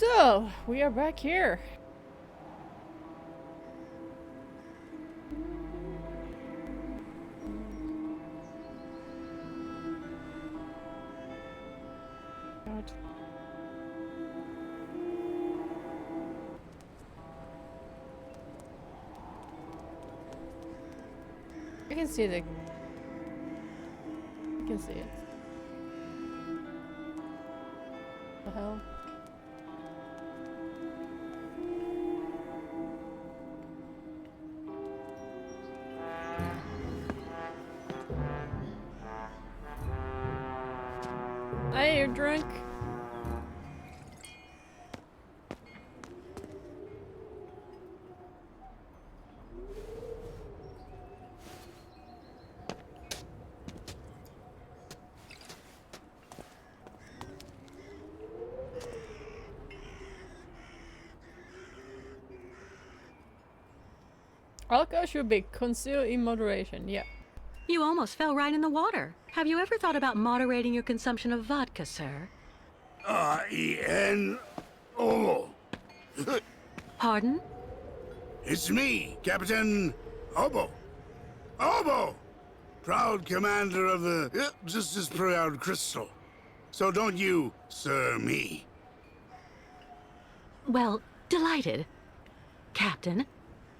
So, we are back here. God. I can see I can see it. The hell? Hey, you're drunk. Alcohol should be consumed in moderation, yeah. You almost fell right in the water. Have you ever thought about moderating your consumption of vodka, sir? R-E-N-O. Pardon? It's me, Captain Obo. Obo! Proud commander of the just as proud crystal. So don't you, sir, me. Well, delighted. Captain,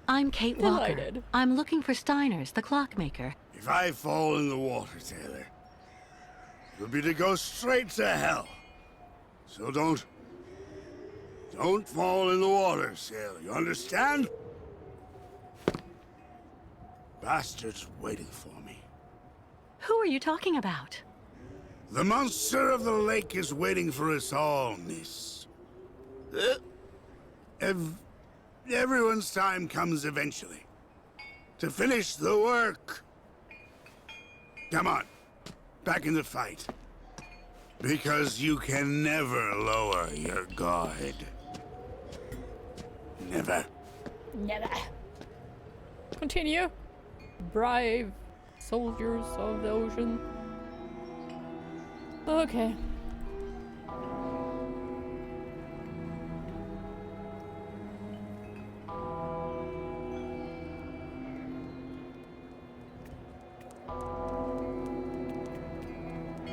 I'm Kate Walker. Delighted. I'm looking for Steiner's, the clockmaker. If I fall in the water, Taylor, it'll be to go straight to hell. So don't fall in the water, sailor. You understand? Bastard's waiting for me. Who are you talking about? The monster of the lake is waiting for us all, miss. Everyone's time comes eventually. To finish the work. Come on, back in the fight. Because you can never lower your guard. Never. Never. Continue. Brave soldiers of the ocean. Okay.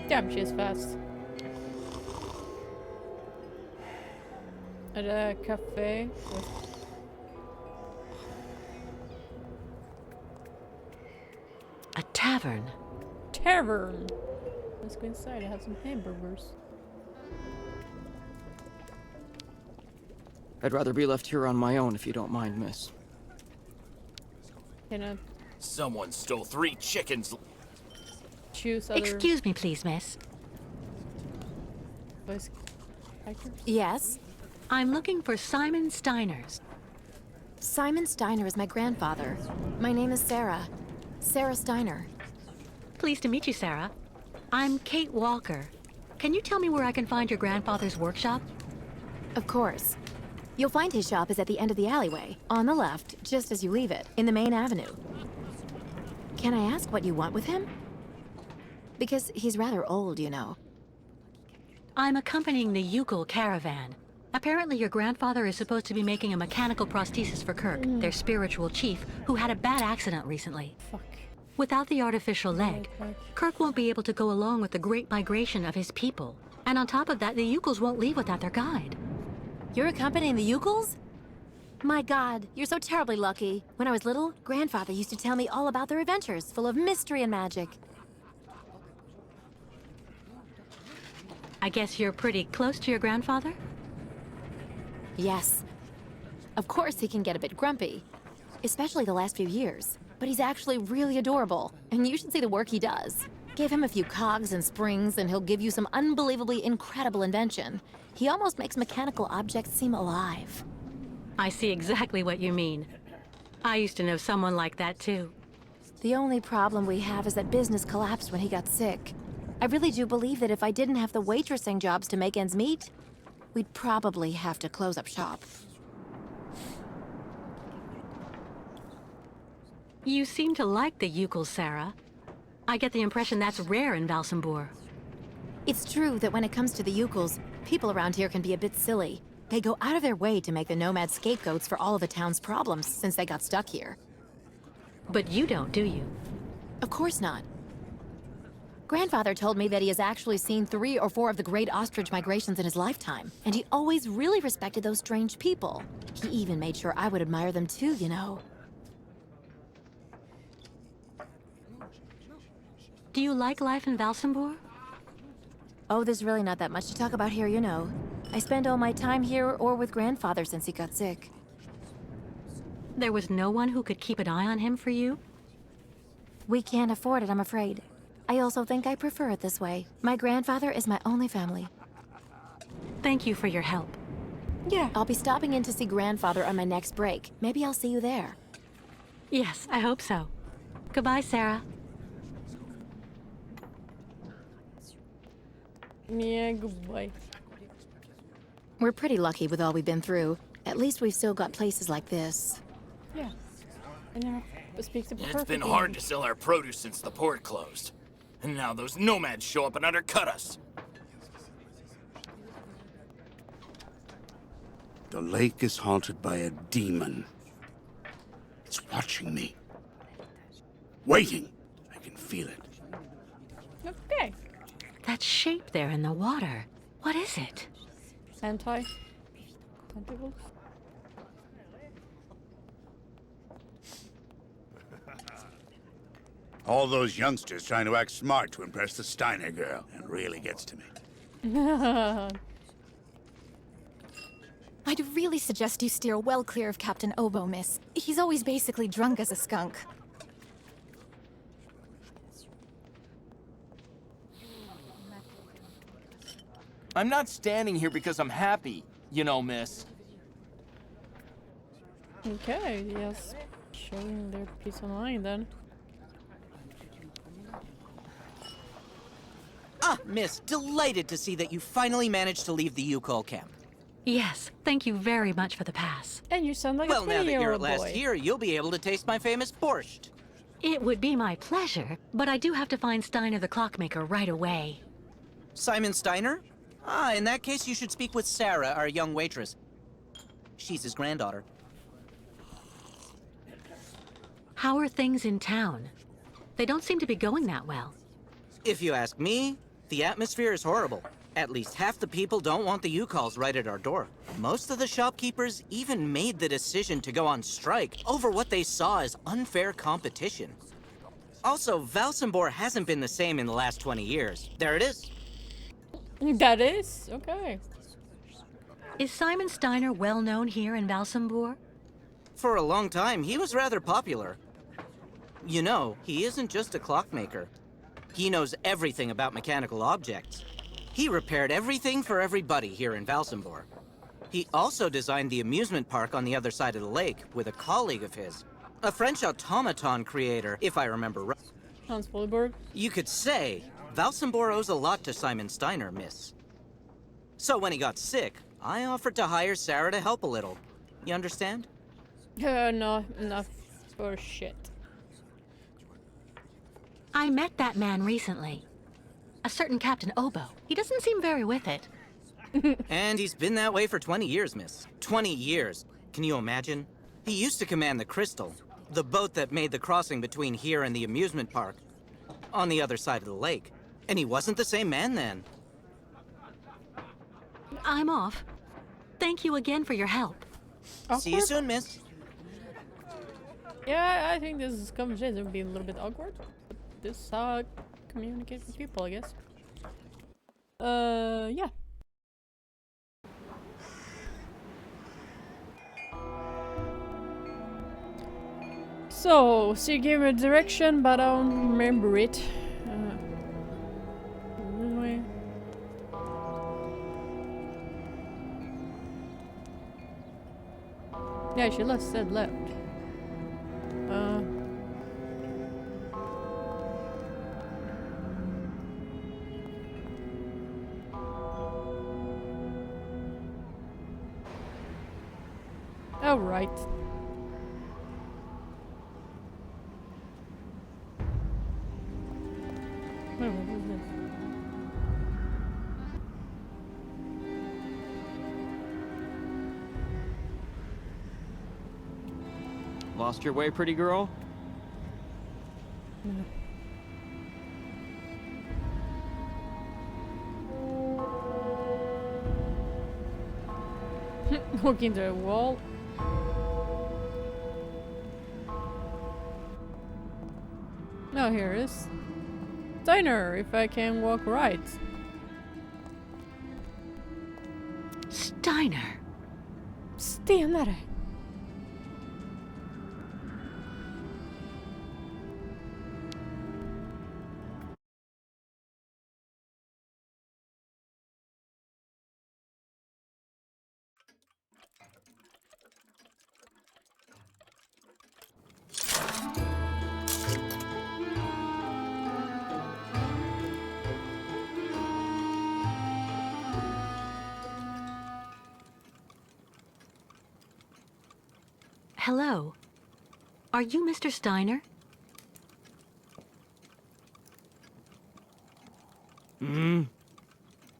Damn, she's fast. At a cafe with A tavern. tavern. Let's go inside. I have some hamburgers. I'd rather be left here on my own if you don't mind, miss. Can I Someone stole 3 chickens. choose other Excuse me, please, miss. voice actors? Yes? I'm looking for Simon Steiner's. Simon Steiner is my grandfather. My name is Sarah. Sarah Steiner. Pleased to meet you, Sarah. I'm Kate Walker. Can you tell me where I can find your grandfather's workshop? Of course. You'll find his shop is at the end of the alleyway, on the left, just as you leave it, in the main avenue. Can I ask what you want with him? Because he's rather old, you know. I'm accompanying the Ucal caravan. Apparently your grandfather is supposed to be making a mechanical prosthesis for Kirk, their spiritual chief, who had a bad accident recently. Fuck. Without the artificial leg, fuck. Kirk won't be able to go along with the great migration of his people. And on top of that, the Ucals won't leave without their guide. You're accompanying the Ucals? My God, you're so terribly lucky. When I was little, Grandfather used to tell me all about their adventures, full of mystery and magic. I guess you're pretty close to your grandfather? Yes. Of course he can get a bit grumpy, especially the last few years. But he's actually really adorable, and you should see the work he does. Give him a few cogs and springs, and he'll give you some unbelievably incredible invention. He almost makes mechanical objects seem alive. I see exactly what you mean. I used to know someone like that too. The only problem we have is that business collapsed when he got sick. I really do believe that if I didn't have the waitressing jobs to make ends meet, we'd probably have to close up shop. You seem to like the Ucals, Sarah. I get the impression that's rare in Valsambor. It's true that when it comes to the Ucals, people around here can be a bit silly. They go out of their way to make the nomads scapegoats for all of the town's problems since they got stuck here. But you don't, do you? Of course not. Grandfather told me that he has actually seen 3 or 4 of the great ostrich migrations in his lifetime, and he always really respected those strange people. He even made sure I would admire them too, you know. Do you like life in Valsambor? Oh, there's really not that much to talk about here, you know. I spend all my time here or with Grandfather since he got sick. There was no one who could keep an eye on him for you? We can't afford it, I'm afraid. I also think I prefer it this way. My grandfather is my only family. Thank you for your help. Yeah. I'll be stopping in to see Grandfather on my next break. Maybe I'll see you there. Yes, I hope so. Goodbye, Sarah. Yeah, goodbye. We're pretty lucky with all we've been through. At least we've still got places like this. Yeah. I never speak the perfect It's been hard to sell our produce since the port closed. And now those nomads show up and undercut us. The lake is haunted by a demon. It's watching me. Waiting. I can feel it. Okay. That shape there in the water. What is it? Sentai. Tentacles. All those youngsters trying to act smart to impress the Steiner girl. It really gets to me. I'd really suggest you steer well clear of Captain Obo, miss. He's always basically drunk as a skunk. I'm not standing here because I'm happy, you know, miss. Okay, yes. Showing their peace of mind then. Ah, miss, delighted to see that you finally managed to leave the Yukol camp. Yes, thank you very much for the pass. And you sound like Well, a now that you're 20-year-old at last boy. here, you'll be able to taste my famous borscht. It would be my pleasure, but I do have to find Steiner the clockmaker right away. Simon Steiner? Ah, in that case, you should speak with Sarah, our young waitress. She's his granddaughter. How are things in town? They don't seem to be going that well. If you ask me, the atmosphere is horrible. At least half the people don't want the U-Calls right at our door. Most of the shopkeepers even made the decision to go on strike over what they saw as unfair competition. Also, Valsambor hasn't been the same in the last 20 years. There it is. That is? Okay. Is Simon Steiner well known here in Valsambor? For a long time, he was rather popular. You know, he isn't just a clockmaker. He knows everything about mechanical objects. He repaired everything for everybody here in Valsambor. He also designed the amusement park on the other side of the lake with a colleague of his. A French automaton creator, if I remember right. Hans Volleberg. You could say Valsambor owes a lot to Simon Steiner, miss. So when he got sick, I offered to hire Sarah to help a little. You understand? No, enough for shit. I met that man recently. A certain Captain Obo. He doesn't seem very with it. And he's been that way for 20 years, miss. 20 years. Can you imagine? He used to command the Crystal, the boat that made the crossing between here and the amusement park, on the other side of the lake. And he wasn't the same man then. I'm off. Thank you again for your help. See you soon, miss. Yeah, I think this conversation would be a little bit awkward. But this is how I communicate with people, I guess. Yeah. So, she gave me a direction, but I don't remember it. Anyway. Yeah, she left, said left. Oh, right. Wait, what is this? Lost your way, pretty girl? Walk into a wall. Oh, here it is. Diner, if I can walk right. Steiner. Stenare. Hello. Are you Mr. Steiner?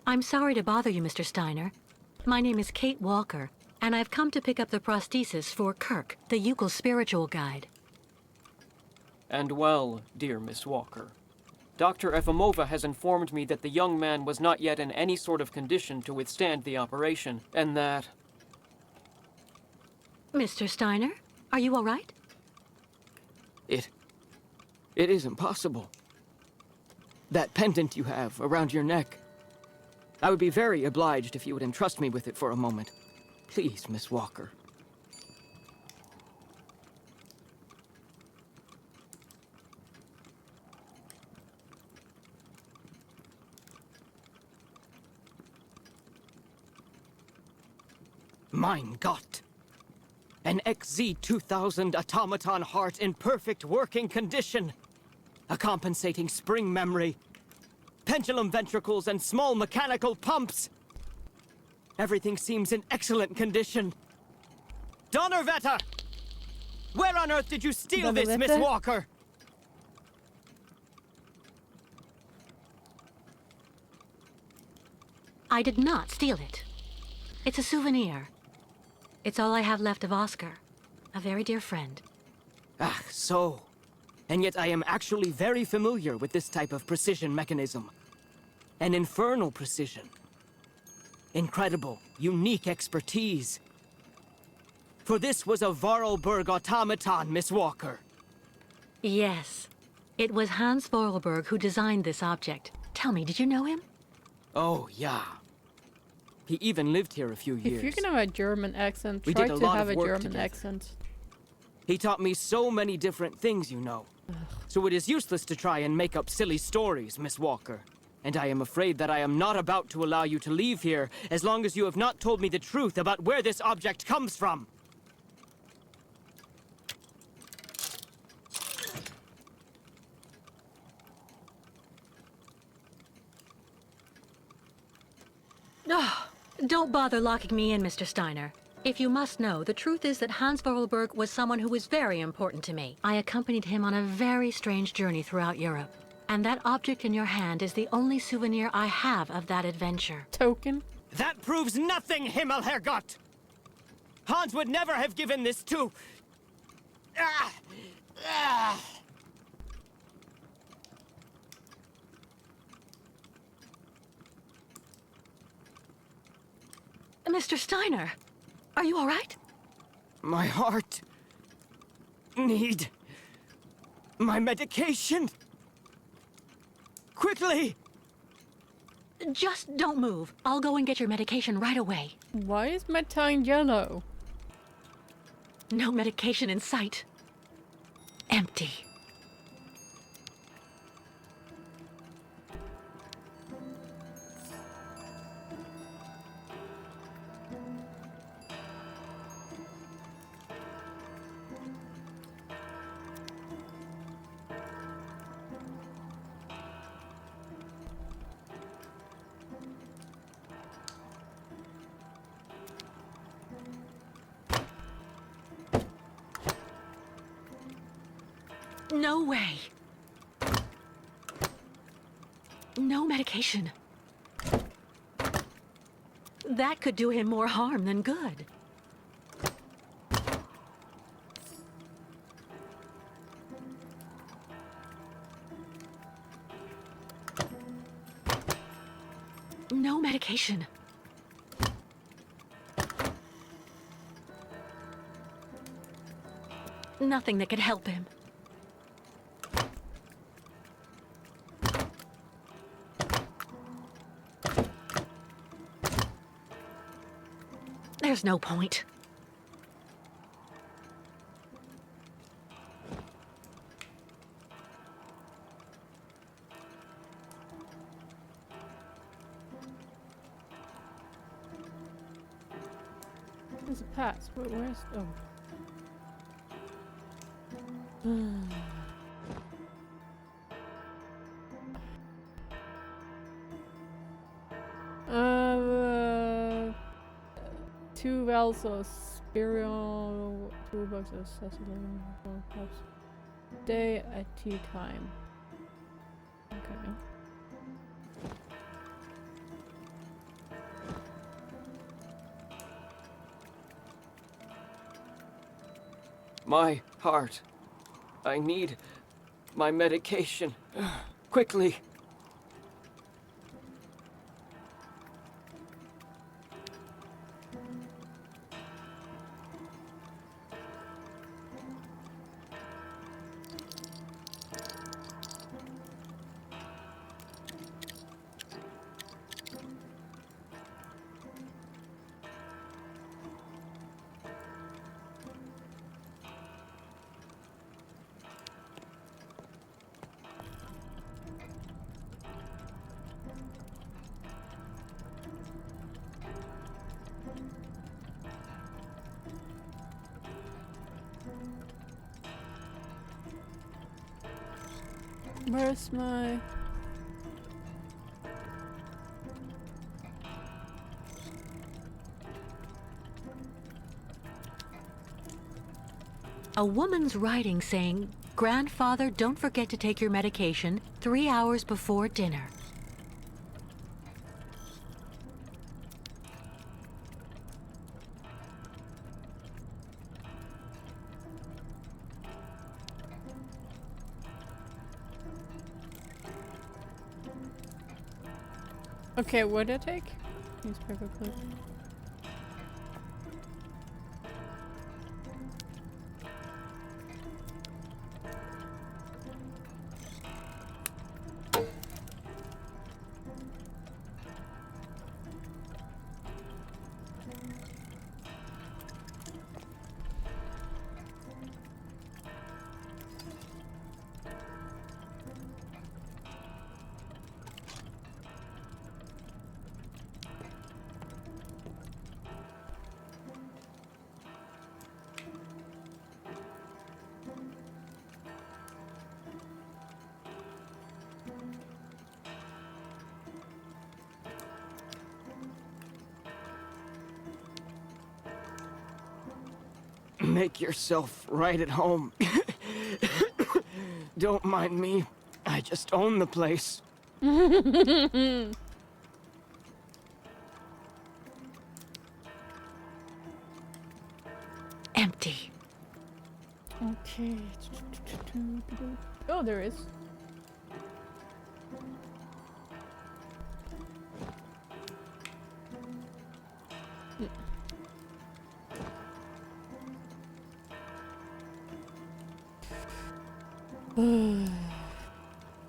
I'm sorry to bother you, Mr. Steiner. My name is Kate Walker, and I've come to pick up the prosthesis for Kirk, the Yukel spiritual guide. And well, dear Miss Walker, Dr. Efimova has informed me that the young man was not yet in any sort of condition to withstand the operation, and that... Mr. Steiner, are you all right? It is impossible. That pendant you have around your neck. I would be very obliged if you would entrust me with it for a moment. Please, Miss Walker. Mein Gott! An XZ-2000 automaton heart in perfect working condition. A compensating spring memory. Pendulum ventricles and small mechanical pumps. Everything seems in excellent condition. Donnerwetter! Where on earth did you steal this, Miss Donnerwetter? Walker? I did not steal it. It's a souvenir. It's all I have left of Oscar, a very dear friend. Ah, so. And yet I am actually very familiar with this type of precision mechanism. An infernal precision. Incredible, unique expertise. For this was a Vorarlberg automaton, Miss Walker. Yes. It was Hans Vorarlberg who designed this object. Tell me, did you know him? Oh, yeah. He even lived here a few years. If you can have a German accent, We try did a to lot have of a work German together. accent. He taught me so many different things, you know. So it is useless to try and make up silly stories, Miss Walker. And I am afraid that I am not about to allow you to leave here as long as you have not told me the truth about where this object comes from. Don't bother locking me in, Mr. Steiner. If you must know, the truth is that Hans Vorarlberg was someone who was very important to me. I accompanied him on a very strange journey throughout Europe. And that object in your hand is the only souvenir I have of that adventure. Token? That proves nothing, Himmelherrgott! Hans would never have given this to... Ah! Ah! Mr. Steiner, are you all right? My heart... need... my medication. Quickly! Just don't move. I'll go and get your medication right away. Why is my tongue yellow? No medication in sight. Empty. No way. No medication. That could do him more harm than good. No medication. Nothing that could help him. There's no point. There's a pass. Where's... Oh. Two vials of Syberia, 2 boxes of sesame, 4 cups. Day at tea time. Okay. My heart. I need my medication. Quickly. Where's my... A woman's writing saying, "Grandfather, don't forget to take your medication 3 hours before dinner." Okay, what did I take? Newspaper clip. Make yourself right at home. Don't mind me. I just own the place. Empty. Okay. Oh, there is.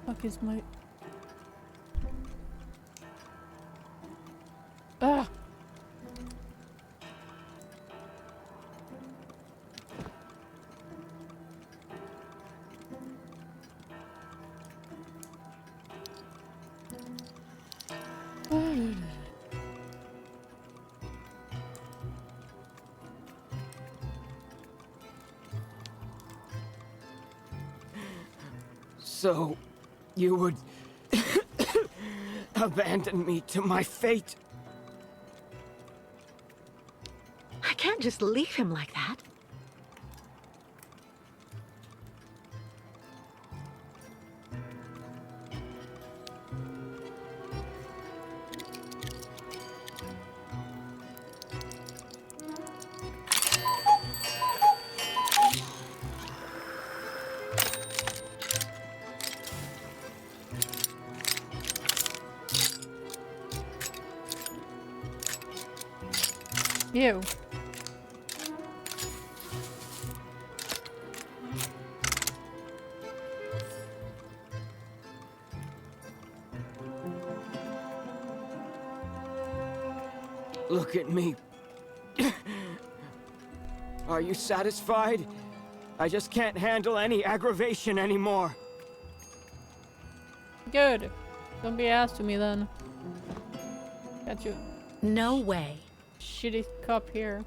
Fuck is my... Ah! So, you would abandon me to my fate? I can't just leave him like that. Ew. Look at me. Are you satisfied? I just can't handle any aggravation anymore. Good. Don't be ass to me then. Got you. No way. Shitty cup here.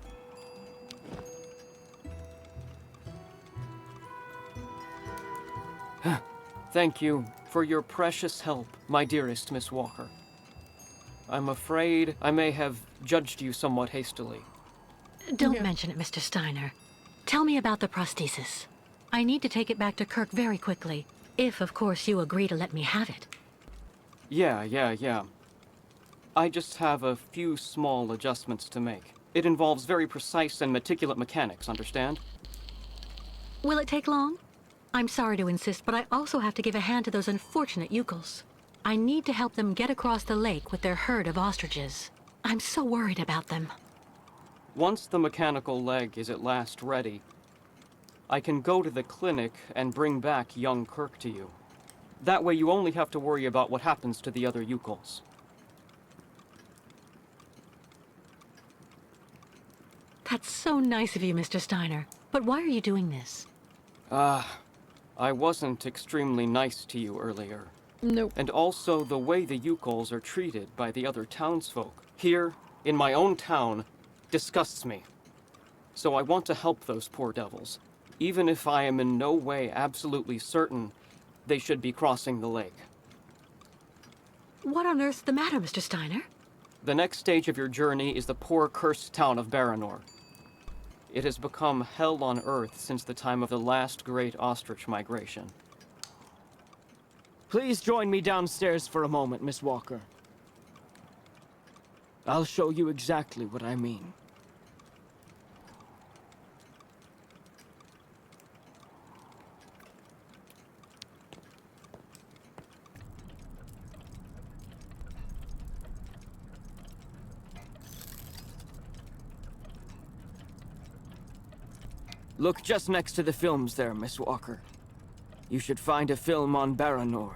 Thank you for your precious help, my dearest Miss Walker. I'm afraid I may have judged you somewhat hastily. Don't mention it, Mr. Steiner. Tell me about the prosthesis. I need to take it back to Kirk very quickly. If, of course, you agree to let me have it. Yeah. I just have a few small adjustments to make. It involves very precise and meticulous mechanics, understand? Will it take long? I'm sorry to insist, but I also have to give a hand to those unfortunate Yukels. I need to help them get across the lake with their herd of ostriches. I'm so worried about them. Once the mechanical leg is at last ready, I can go to the clinic and bring back young Kirk to you. That way you only have to worry about what happens to the other Yukels. That's so nice of you, Mr. Steiner. But why are you doing this? I wasn't extremely nice to you earlier. Nope. And also the way the Yukels are treated by the other townsfolk here in my own town disgusts me. So I want to help those poor devils, even if I am in no way absolutely certain they should be crossing the lake. What on earth's the matter, Mr. Steiner? The next stage of your journey is the poor cursed town of Baranor. It has become hell on earth since the time of the last great ostrich migration. Please join me downstairs for a moment, Miss Walker. I'll show you exactly what I mean. Look just next to the films there, Miss Walker. You should find a film on Baranor.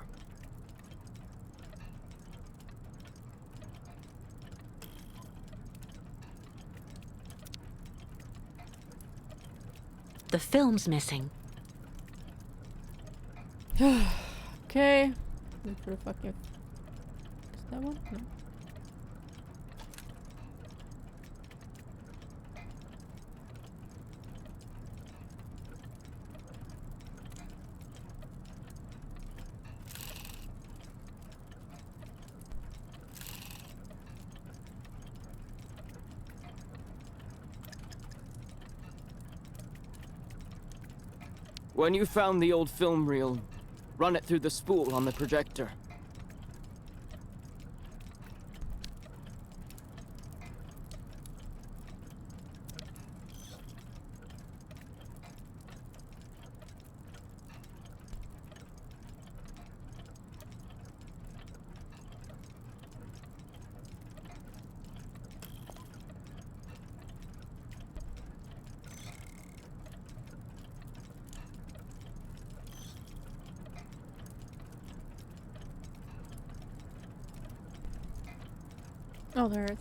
The film's missing. Okay. Look for the fucking... Is that one? No. When you found the old film reel, run it through the spool on the projector. Oh, there it is.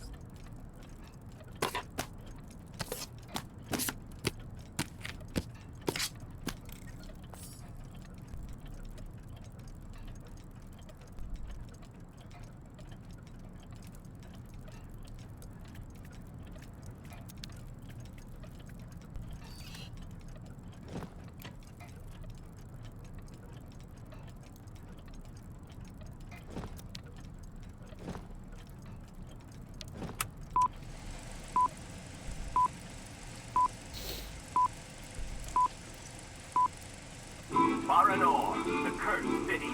Baranor, the cursed city.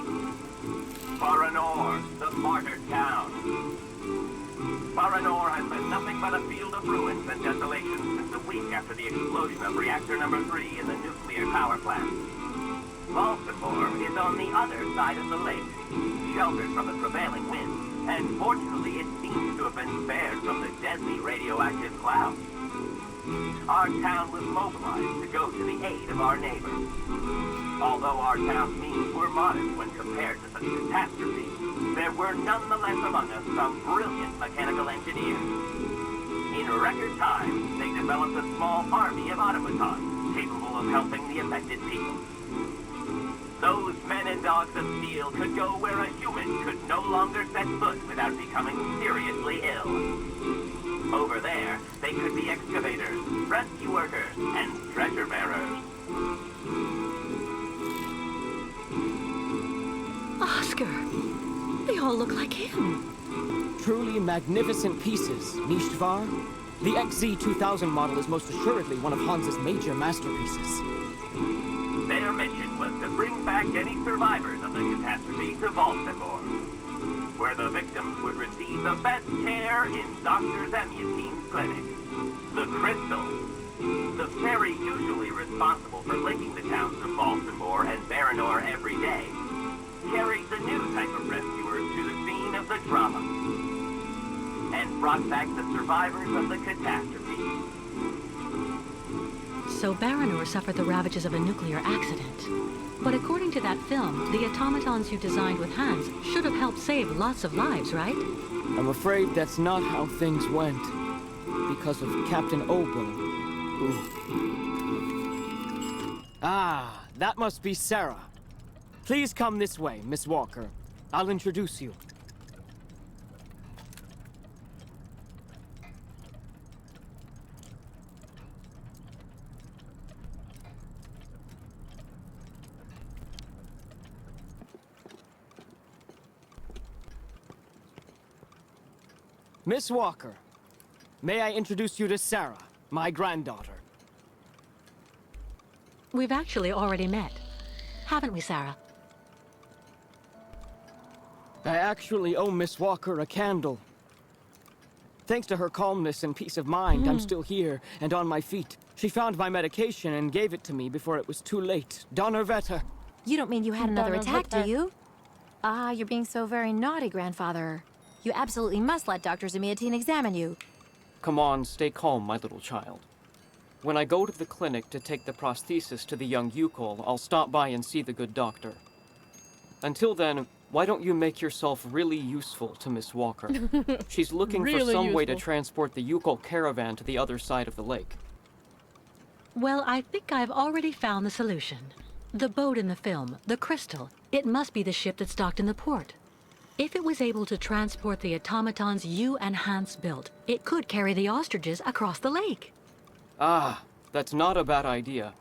Baranor, the martyred town. Baranor has been nothing but a field of ruins and desolation since a week after the explosion of reactor number 3 in the nuclear power plant. Baltimore is on the other side of the lake, sheltered from the prevailing winds and fortunately it seems to have been spared from the deadly radioactive cloud. Our town was mobilized to go to the aid of our neighbors. Although our town's means were modest when compared to such catastrophes, there were nonetheless among us some brilliant mechanical engineers. In record time, they developed a small army of automatons capable of helping the affected people. Those men and dogs of steel could go where a human could no longer set foot without becoming seriously ill. Over there, they could be excavators, rescue workers, and treasure bearers. Oscar! They all look like him. Truly magnificent pieces, Nishtvar. The XZ-2000 model is most assuredly one of Hans's major masterpieces. Their mission was to bring back any survivors of the catastrophe to Baltimore, where the victims would receive the best care in Dr. Zemyatine's clinic. The Crystal, the ferry usually responsible for linking the towns of Baltimore and Baranor every day, carried the new type of rescuers to the scene of the drama, and brought back the survivors of the catastrophe. So Baranor suffered the ravages of a nuclear accident. But according to that film, the automatons you designed with Hans should have helped save lots of lives, right? I'm afraid that's not how things went. Because of Captain Obo, who... Ah, that must be Sarah. Please come this way, Miss Walker. I'll introduce you. Miss Walker, may I introduce you to Sarah, my granddaughter? We've actually already met. Haven't we, Sarah? I actually owe Miss Walker a candle. Thanks to her calmness and peace of mind, I'm still here and on my feet. She found my medication and gave it to me before it was too late. Donnerwetter. You don't mean you had another attack, do Donnerwetter. you? Ah, you're being so very naughty, grandfather. You absolutely must let Dr. Zemyatine examine you. Come on, stay calm, my little child. When I go to the clinic to take the prosthesis to the young Yukol, I'll stop by and see the good doctor. Until then, why don't you make yourself really useful to Miss Walker? She's looking for Really some way to useful. transport the Yukol caravan to the other side of the lake. Well, I think I've already found the solution. The boat in the film, the Crystal, it must be the ship that's docked in the port. If it was able to transport the automatons you and Hans built, it could carry the ostriches across the lake. Ah, that's not a bad idea.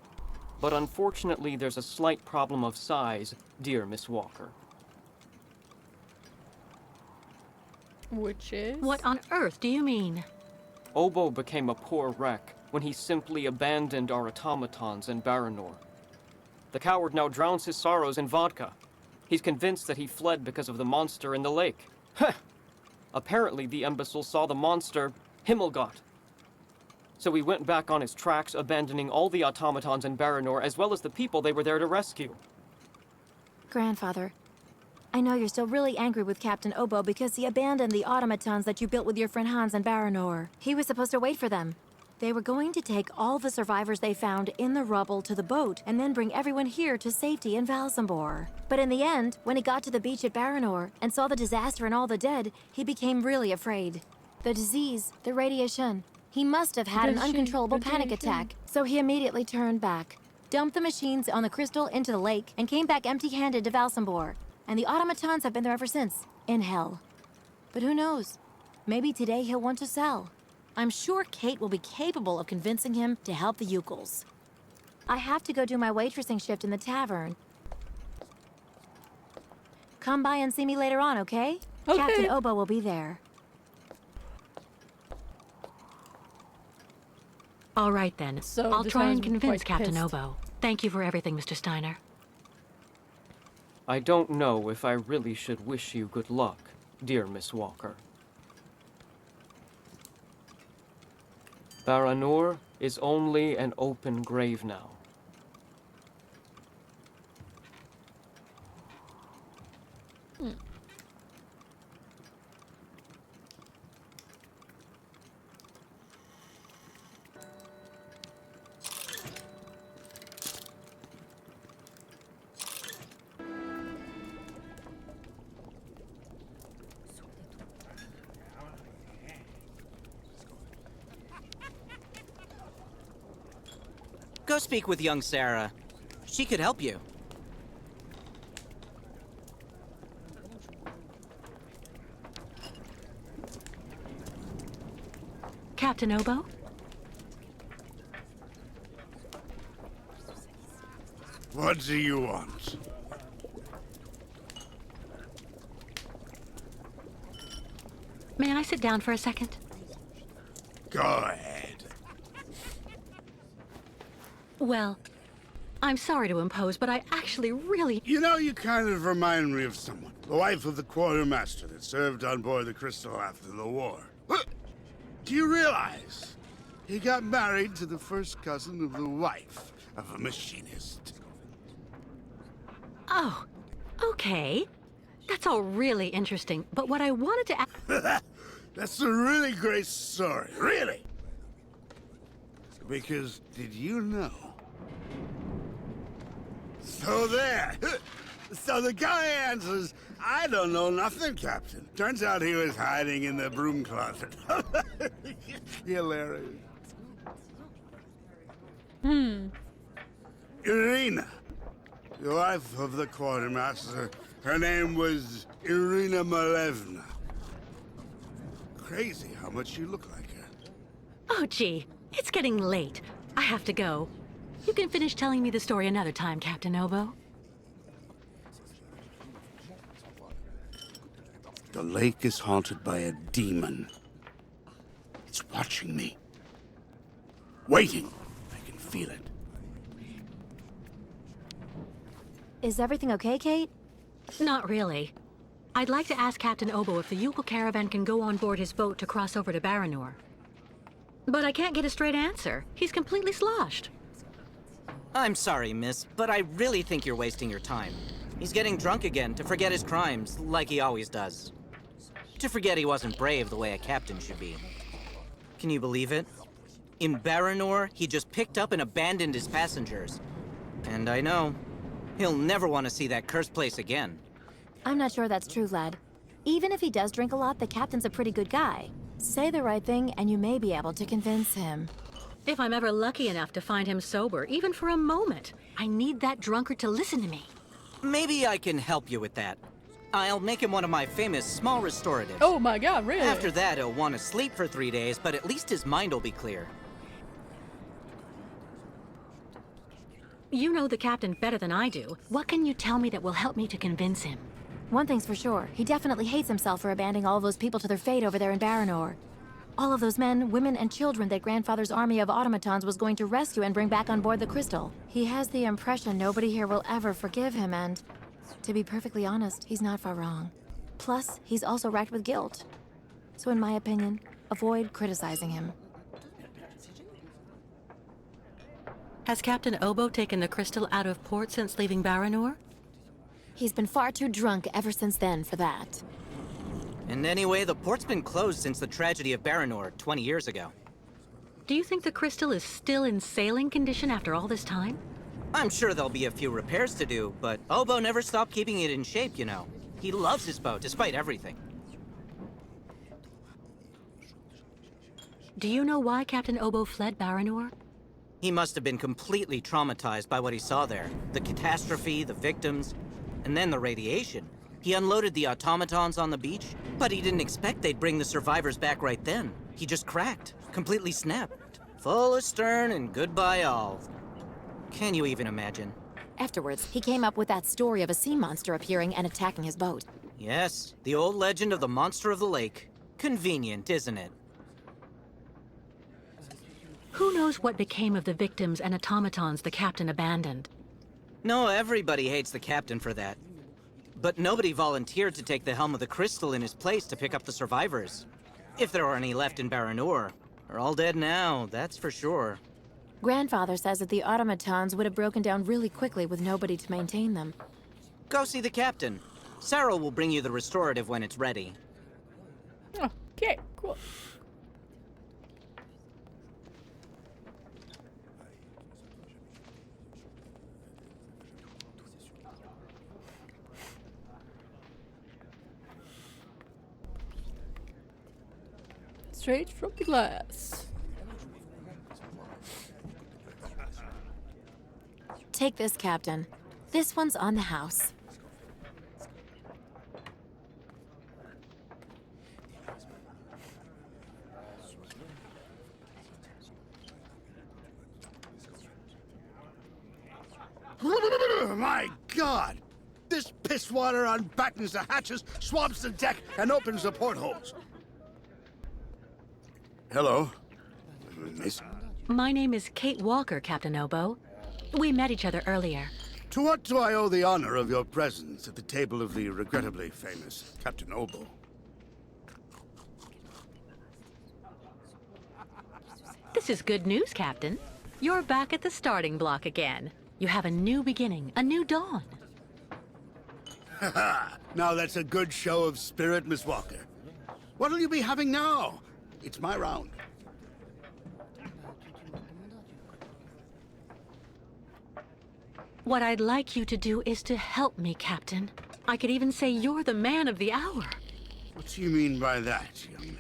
But unfortunately, there's a slight problem of size, dear Miss Walker. Which is? What on earth do you mean? Obo became a poor wreck when he simply abandoned our automatons in Baranor. The coward now drowns his sorrows in vodka. He's convinced that he fled because of the monster in the lake. Heh! Apparently the imbecile saw the monster, Himmelgott. So he went back on his tracks, abandoning all the automatons in Baranor as well as the people they were there to rescue. Grandfather, I know you're still really angry with Captain Obo because he abandoned the automatons that you built with your friend Hans in Baranor. He was supposed to wait for them. They were going to take all the survivors they found in the rubble to the boat and then bring everyone here to safety in Valsambor. But in the end, when he got to the beach at Baranor and saw the disaster and all the dead, he became really afraid. The disease, the radiation. He must have had an uncontrollable panic attack, so he immediately turned back, dumped the machines on the Crystal into the lake, and came back empty-handed to Valsambor. And the automatons have been there ever since, in hell. But who knows? Maybe today he'll want to sell. I'm sure Kate will be capable of convincing him to help the Yukols. I have to go do my waitressing shift in the tavern. Come by and see me later on, okay? Okay. Captain Obo will be there. All right then. So I'll this try has and been convince quite Captain pissed. Obo. Thank you for everything, Mr. Steiner. I don't know if I really should wish you good luck, dear Miss Walker. Baranor is only an open grave now. Go speak with young Sarah. She could help you. Captain Obo? What do you want? May I sit down for a second? Go ahead. Well, I'm sorry to impose, but I actually really... You know, you kind of remind me of someone. The wife of the quartermaster that served on board the Crystal after the war. Do you realize he got married to the first cousin of the wife of a machinist? Oh, okay. That's all really interesting, but what I wanted to ask... That's a really great story, really. Because, did you know? So there. So the guy answers, I don't know nothing, Captain. Turns out he was hiding in the broom closet. Hilarious. Irina, the wife of the quartermaster, her name was Irina Malevna. Crazy how much you look like her. Oh, gee. It's getting late. I have to go. You can finish telling me the story another time, Captain Obo. The lake is haunted by a demon. It's watching me. Waiting. I can feel it. Is everything okay, Kate? Not really. I'd like to ask Captain Obo if the Yukon caravan can go on board his boat to cross over to Baranor. But I can't get a straight answer. He's completely sloshed. I'm sorry, miss, but I really think you're wasting your time. He's getting drunk again to forget his crimes, like he always does. To forget he wasn't brave the way a captain should be. Can you believe it? In Baranor, he just picked up and abandoned his passengers. And I know, he'll never want to see that cursed place again. I'm not sure that's true, lad. Even if he does drink a lot, the captain's a pretty good guy. Say the right thing, and you may be able to convince him. If I'm ever lucky enough to find him sober, even for a moment, I need that drunkard to listen to me. Maybe I can help you with that. I'll make him one of my famous small restoratives. Oh my god, really? After that, he'll want to sleep for 3 days, but at least his mind will be clear. You know the captain better than I do. What can you tell me that will help me to convince him? One thing's for sure, he definitely hates himself for abandoning all those people to their fate over there in Baranor. All of those men, women, and children that Grandfather's army of automatons was going to rescue and bring back on board the Crystal. He has the impression nobody here will ever forgive him, and to be perfectly honest, he's not far wrong. Plus, he's also racked with guilt. So in my opinion, avoid criticizing him. Has Captain Obo taken the Crystal out of port since leaving Baranor? He's been far too drunk ever since then for that. And anyway, the port's been closed since the tragedy of Baranor 20 years ago. Do you think the Crystal is still in sailing condition after all this time? I'm sure there'll be a few repairs to do, but Obo never stopped keeping it in shape, you know. He loves his boat, despite everything. Do you know why Captain Obo fled Baranor? He must have been completely traumatized by what he saw there. The catastrophe, the victims, and then the radiation. He unloaded the automatons on the beach, but he didn't expect they'd bring the survivors back right then. He just cracked, completely snapped. Full astern and goodbye all. Can you even imagine? Afterwards, he came up with that story of a sea monster appearing and attacking his boat. Yes, the old legend of the monster of the lake. Convenient, isn't it? Who knows what became of the victims and automatons the captain abandoned? No, everybody hates the captain for that. But nobody volunteered to take the helm of the Crystal in his place to pick up the survivors. If there are any left in Baranor. They're all dead now, that's for sure. Grandfather says that the automatons would have broken down really quickly with nobody to maintain them. Go see the captain. Sarah will bring you the restorative when it's ready. Okay, cool. Straight from the glass. Take this, Captain. This one's on the house. My God! This pisswater unbattens the hatches, swamps the deck, and opens the portholes. Hello, Miss. My name is Kate Walker, Captain Obo. We met each other earlier. To what do I owe the honor of your presence at the table of the regrettably famous Captain Obo? This is good news, Captain. You're back at the starting block again. You have a new beginning, a new dawn. Now that's a good show of spirit, Miss Walker. What'll you be having now? It's my round. What I'd like you to do is to help me, Captain. I could even say you're the man of the hour. What do you mean by that, young lady?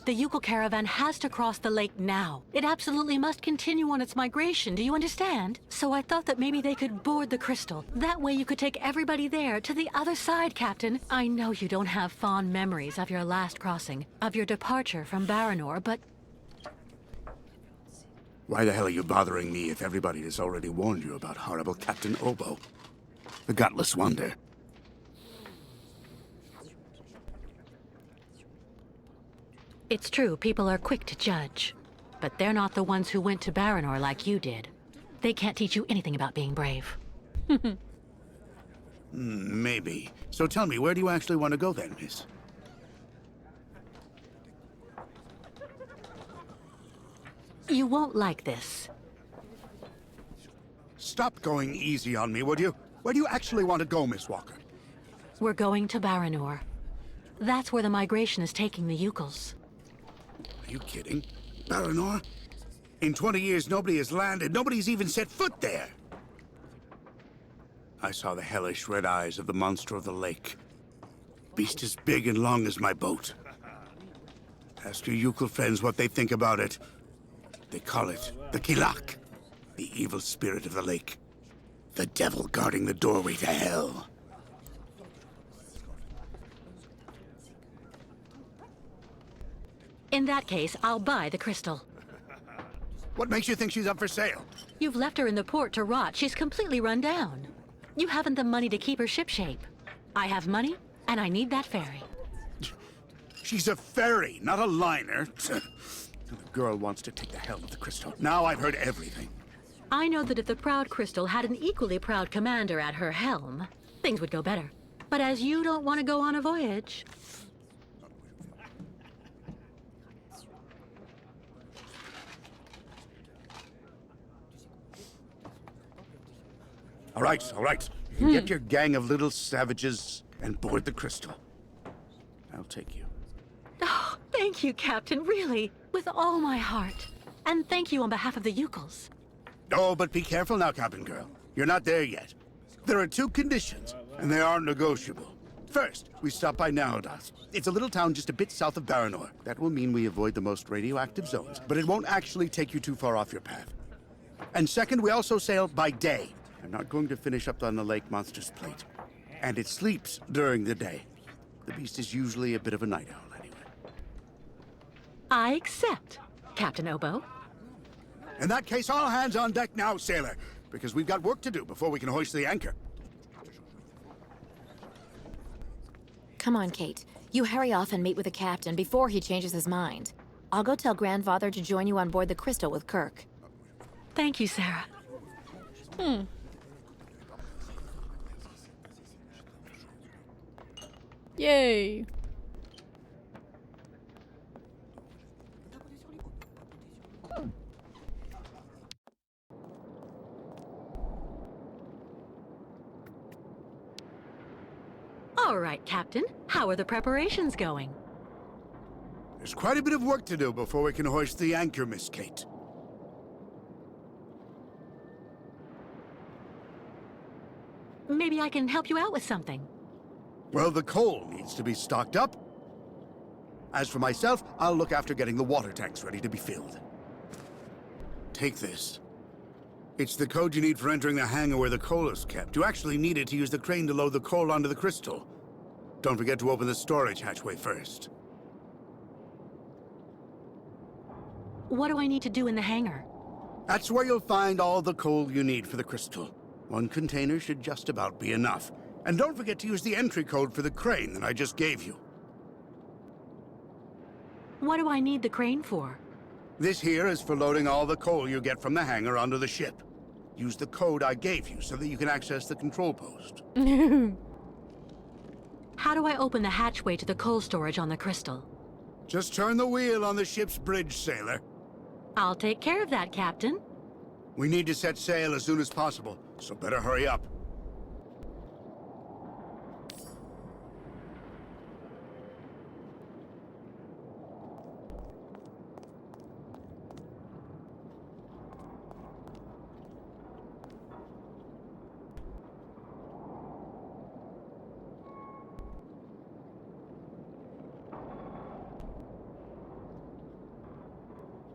The Yukon caravan has to cross the lake now. It absolutely must continue on its migration, do you understand? So I thought that maybe they could board the crystal. That way you could take everybody there, to the other side, Captain. I know you don't have fond memories of your last crossing, of your departure from Baranor, but... Why the hell are you bothering me if everybody has already warned you about horrible Captain Obo? The gutless wonder. It's true, people are quick to judge. But they're not the ones who went to Baranor like you did. They can't teach you anything about being brave. Maybe. So tell me, where do you actually want to go then, miss? You won't like this. Stop going easy on me, would you? Where do you actually want to go, Miss Walker? We're going to Baranor. That's where the migration is taking the Yukels. Are you kidding? Baranor? In 20 years, nobody has landed. Nobody's even set foot there. I saw the hellish red eyes of the monster of the lake. Beast as big and long as my boat. Ask your Yukel friends what they think about it. They call it the Kilak, the evil spirit of the lake. The devil guarding the doorway to hell. In that case, I'll buy the crystal. What makes you think she's up for sale? You've left her in the port to rot. She's completely run down. You haven't the money to keep her shipshape. I have money, and I need that ferry. She's a ferry, not a liner. The girl wants to take the helm of the crystal. Now I've heard everything. I know that if the Proud Crystal had an equally proud commander at her helm, things would go better. But as you don't want to go on a voyage... All right, all right. You can get your gang of little savages and board the crystal. I'll take you. Oh, thank you, Captain, really, with all my heart. And thank you on behalf of the Yukels. Oh, but be careful now, Cabin Girl. You're not there yet. There are 2 conditions, and they are negotiable. First, we stop by Narodas. It's a little town just a bit south of Baranor. That will mean we avoid the most radioactive zones, but it won't actually take you too far off your path. And second, we also sail by day. I'm not going to finish up on the lake monster's plate. And it sleeps during the day. The beast is usually a bit of a night owl, anyway. I accept, Captain Obo. In that case, all hands on deck now, sailor, because we've got work to do before we can hoist the anchor. Come on, Kate. You hurry off and meet with the captain before he changes his mind. I'll go tell Grandfather to join you on board the Crystal with Kirk. Thank you, Sarah. Yay! All right, Captain. How are the preparations going? There's quite a bit of work to do before we can hoist the anchor, Miss Kate. Maybe I can help you out with something. Well, the coal needs to be stocked up. As for myself, I'll look after getting the water tanks ready to be filled. Take this. It's the code you need for entering the hangar where the coal is kept. You actually need it to use the crane to load the coal onto the crystal. Don't forget to open the storage hatchway first. What do I need to do in the hangar? That's where you'll find all the coal you need for the crystal. One container should just about be enough. And don't forget to use the entry code for the crane that I just gave you. What do I need the crane for? This here is for loading all the coal you get from the hangar onto the ship. Use the code I gave you so that you can access the control post. How do I open the hatchway to the coal storage on the crystal? Just turn the wheel on the ship's bridge, sailor. I'll take care of that, Captain. We need to set sail as soon as possible, so better hurry up.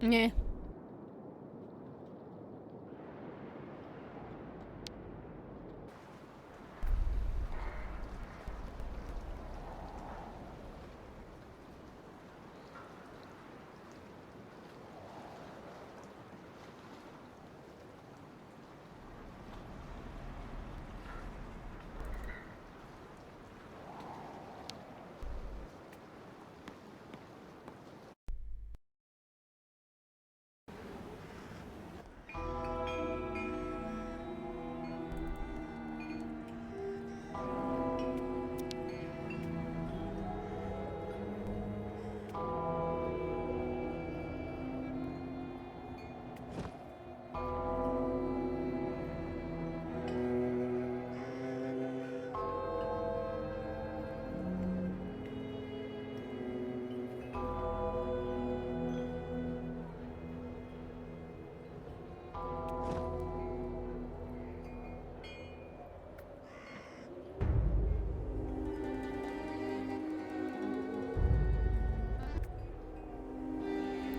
Yeah.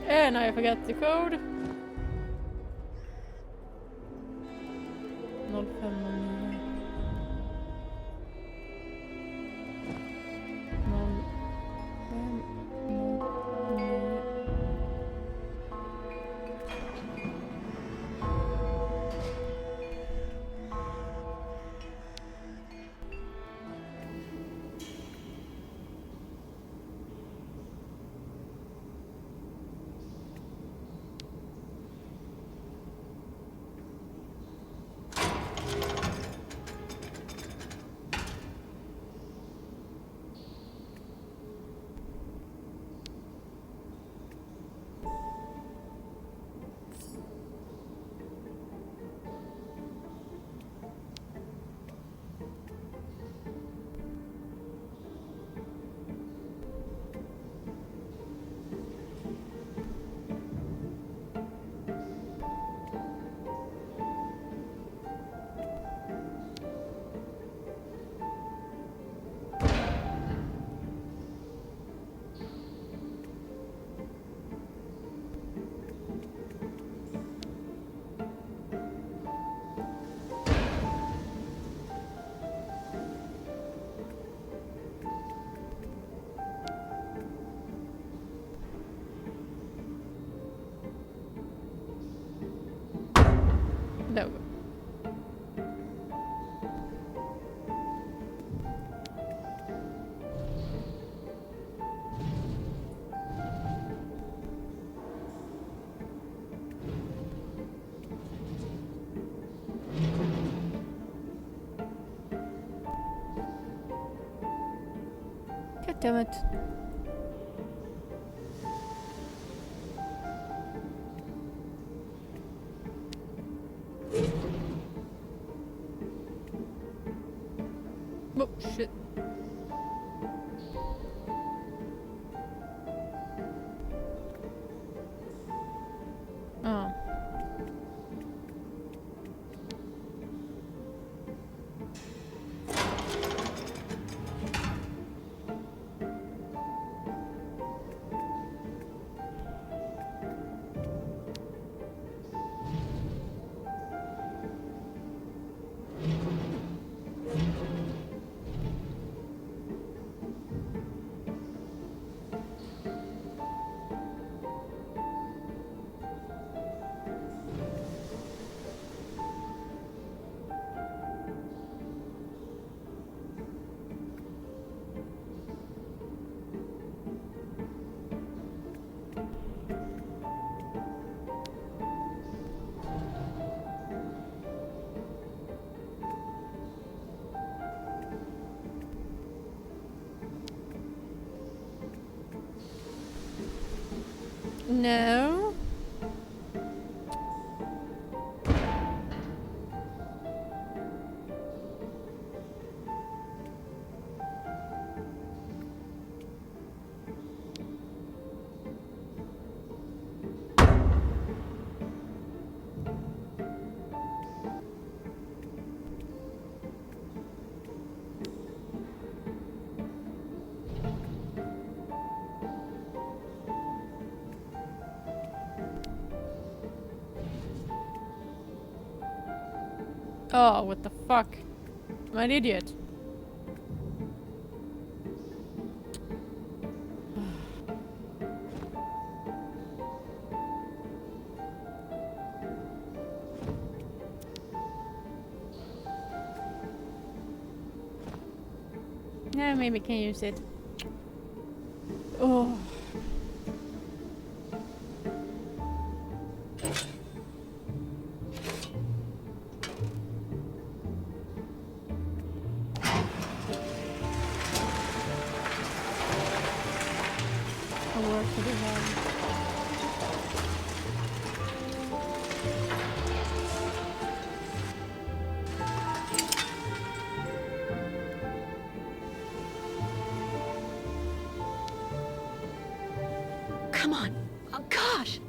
And I forgot the code. 059. 那个。God damn it. Oh, shit. Oh. No. Oh, what the fuck? I'm an idiot. Yeah, maybe can use it. Oh. I'll work for the hell. Come on. Oh, gosh!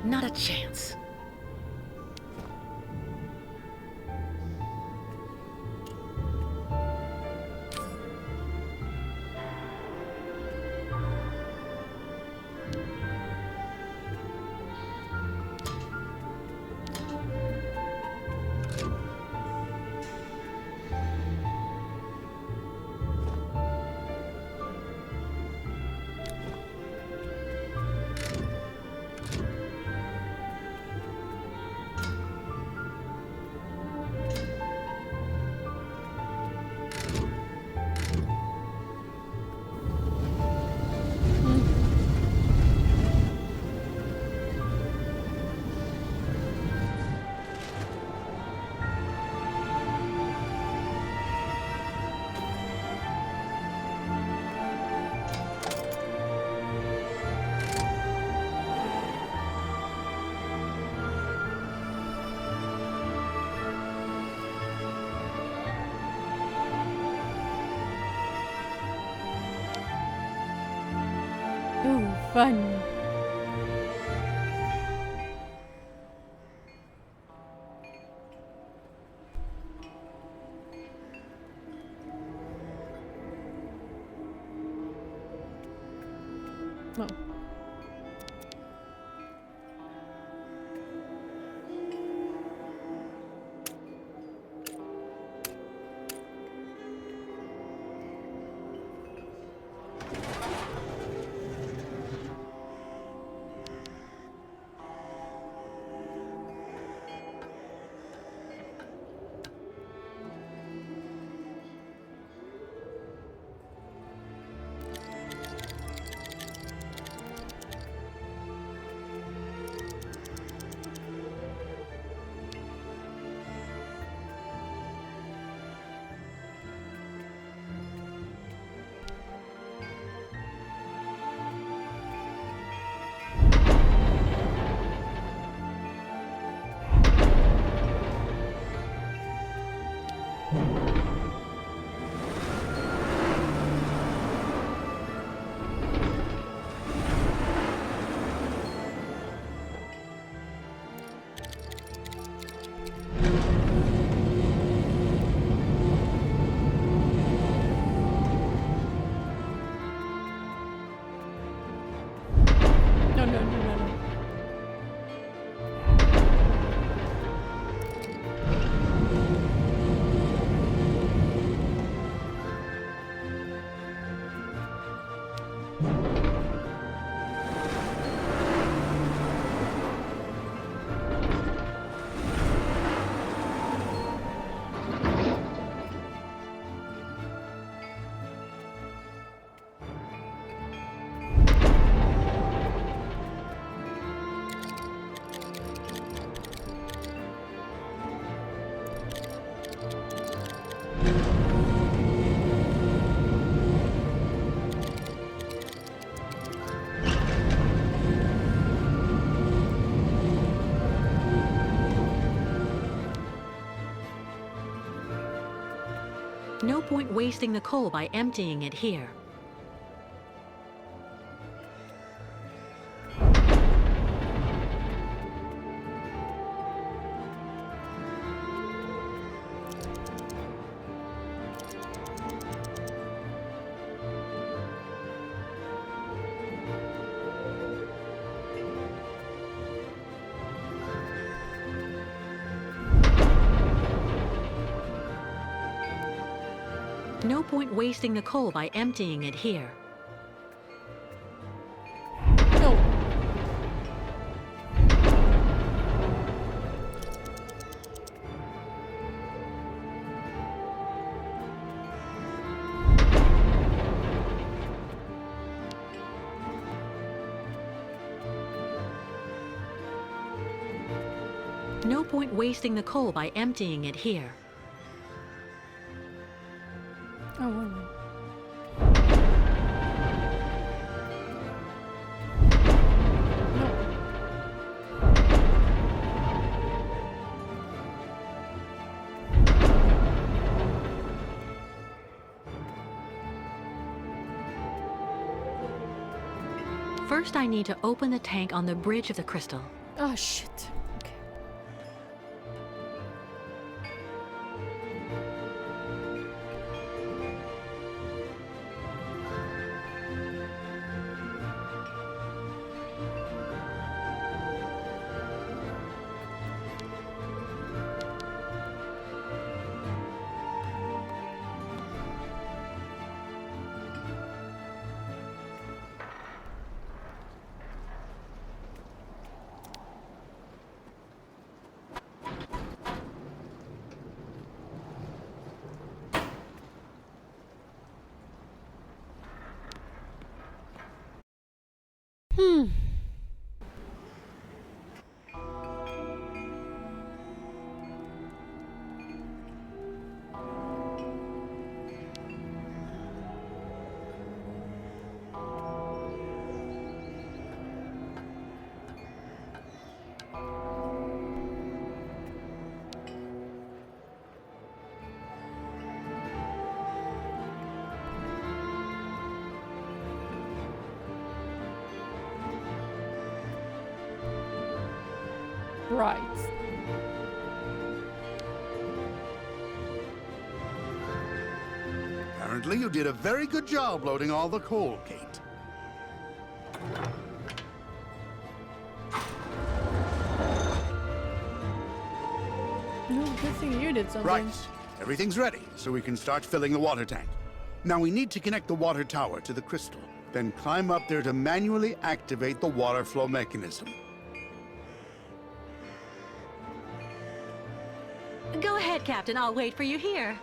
Not a chance. Ooh, fun. Oh. No point wasting the coal by emptying it here. No point wasting the coal by emptying it here. No. No point wasting the coal by emptying it here. Oh, wait a minute. First, I need to open the tank on the bridge of the crystal. Oh, shit. Okay. Right. Apparently you did a very good job loading all the coal, Kate. No, good thing you did something. Right. Everything's ready, so we can start filling the water tank. Now we need to connect the water tower to the crystal, then climb up there to manually activate the water flow mechanism. Go ahead, Captain. I'll wait for you here.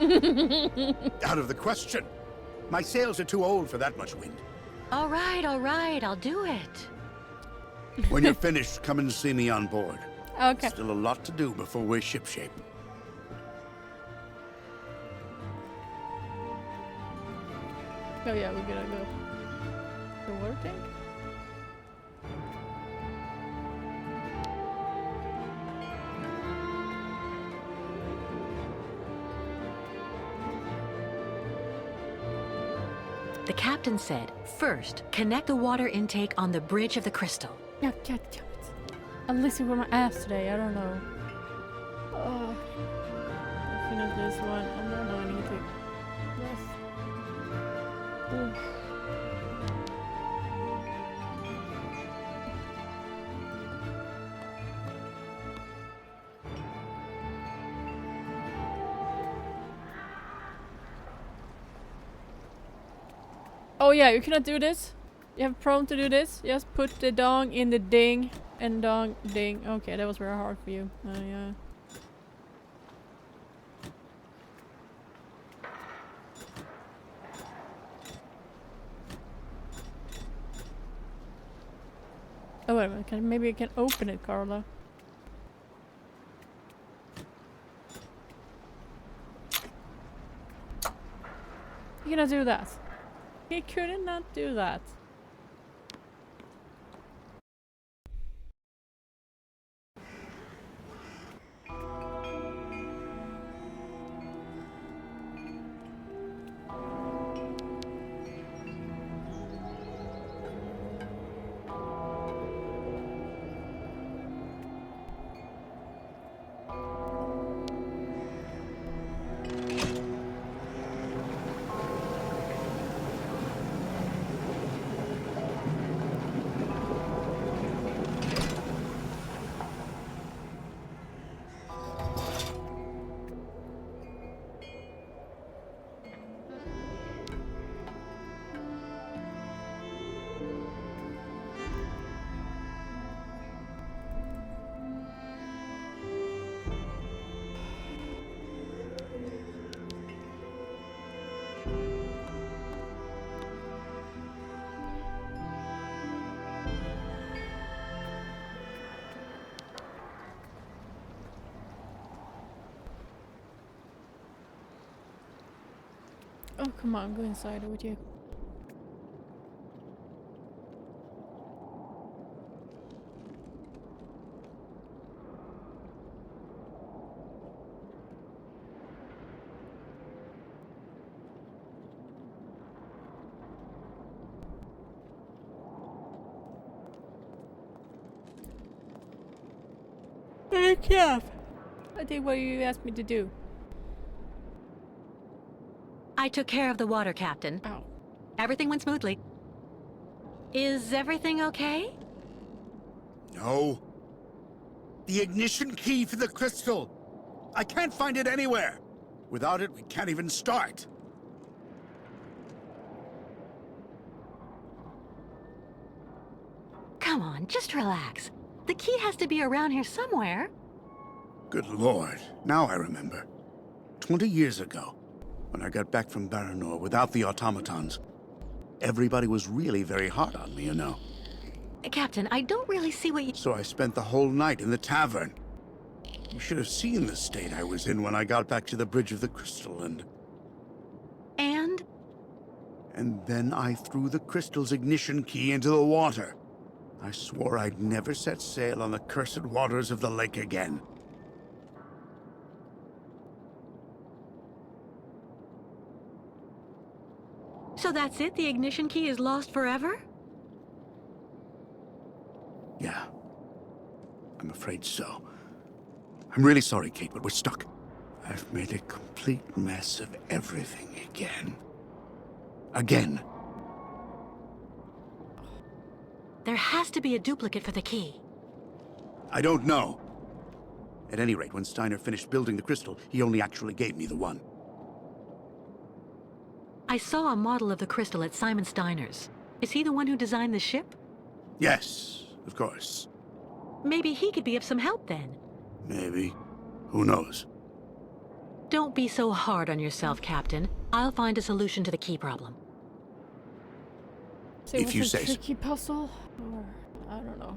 Out of the question. My sails are too old for that much wind. All right. I'll do it. When you're finished, come and see me on board. Okay. Still a lot to do before we're shipshape. Oh yeah, we're gonna go. The water tank? The captain said, first, connect the water intake on the bridge of the crystal. Yeah, God damn it. I'm listening for my ass today, I don't know. Oh. I finished this one, and then I need to... Yes. Oof. Oh yeah, you cannot do this. You have prone to do this. Just put the dong in the ding and dong ding. Okay, that was very hard for you. Yeah. Oh wait a minute, maybe I can open it, Carla. You cannot do that. He could not do that. Oh, come on, go inside, would you? Yeah. I did what you asked me to do. I took care of the water, Captain. Ow. Everything went smoothly. Is everything okay? No. The ignition key for the crystal. I can't find it anywhere. Without it, we can't even start. Come on, just relax. The key has to be around here somewhere. Good Lord. Now I remember. 20 years ago, when I got back from Baranor without the automatons, everybody was really very hard on me, you know. Captain, I don't really see what you... So I spent the whole night in the tavern. You should have seen the state I was in when I got back to the Bridge of the Crystal and... And then I threw the crystal's ignition key into the water. I swore I'd never set sail on the cursed waters of the lake again. So that's it? The ignition key is lost forever? Yeah. I'm afraid so. I'm really sorry, Kate, but we're stuck. I've made a complete mess of everything again. Again. There has to be a duplicate for the key. I don't know. At any rate, when Steiner finished building the crystal, he only actually gave me the one. I saw a model of the crystal at Simon Steiner's. Is he the one who designed the ship? Yes, of course. Maybe he could be of some help then. Maybe. Who knows? Don't be so hard on yourself, Captain. I'll find a solution to the key problem. So If you it was a say so. tricky puzzle, or I don't know.